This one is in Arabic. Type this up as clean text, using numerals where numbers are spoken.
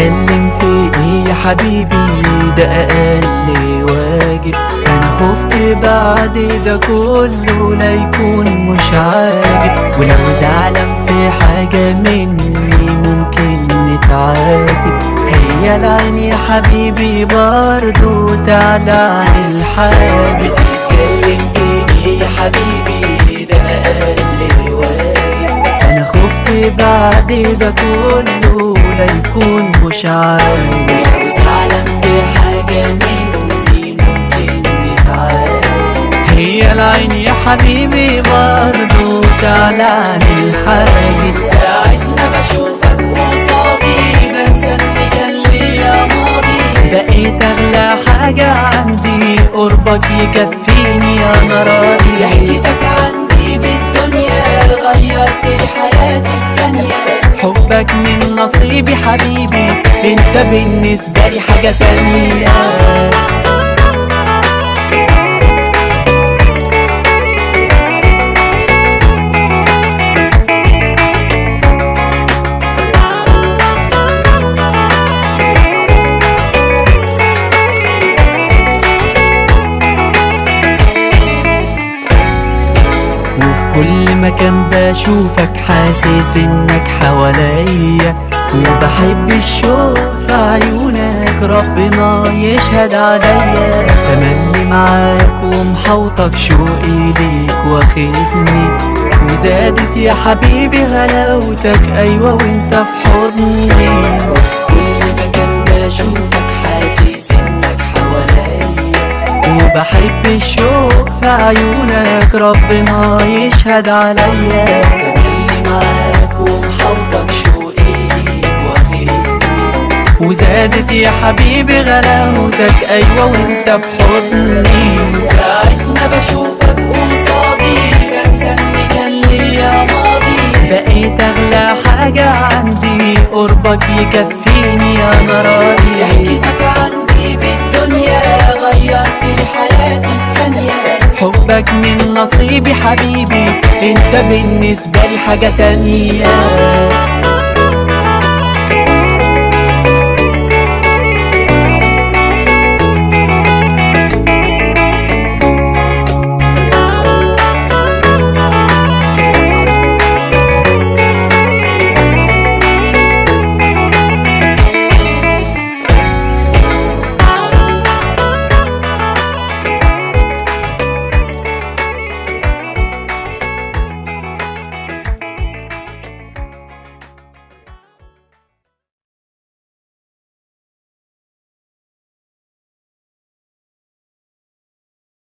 تتكلم في ايه يا حبيبي؟ ده اقل واجب. انا خفت بعد ده كله لا يكون مش عاجب، ولو زعلان في حاجة مني ممكن نتعاتب. هي العين يا حبيبي برضو تعلى عن الحاجب. تتكلم في ايه يا حبيبي؟ ده اقل واجب. انا خفت بعد ده كله لا يكون مش عاجب، لو زعلان في حاجة مني ممكن نتعاتب. هي العين يا حبيبي برضو تعلى عن الحاجب. ساعة ما بشوفك قصادي بنسى ان كان ليا ماضي، بقيت اغلى حاجة عندي قربك يكفيني انا راضي. ضحكتك عندي بالدنيا غيرت لي حياتي في ثانية. حبك من نصيبي حبيبي، انت بالنسبة لي حاجة تانية. كل مكان بشوفك حاسس انك حواليا، وبحب الشوق في عيونك ربنا يشهد عليا. تملي معاك ومحوطك شوقي ليك واخدني، وزادت يا حبيبي غلاوتك ايوه وانت في حضني. كل مكان بشوفك حاسس انك حواليا، وبحب الشوق في عيونك ربنا يشهد عليا. تملي معاك ومحوطك شوقي ليك واخدني، وزادت يا حبيبي غلاوتك ايوه وانت في حضني. ساعة ما بشوفك قصادي بنسى ان كان ليا ماضي، بقيت اغلى حاجة عندي قربك يكفيني انا راضي. ضحكتك عندي بالدنيا غيرت لي حياتي في ثانية. حبك من نصيبي حبيبي، انت بالنسبة لي حاجة تانية.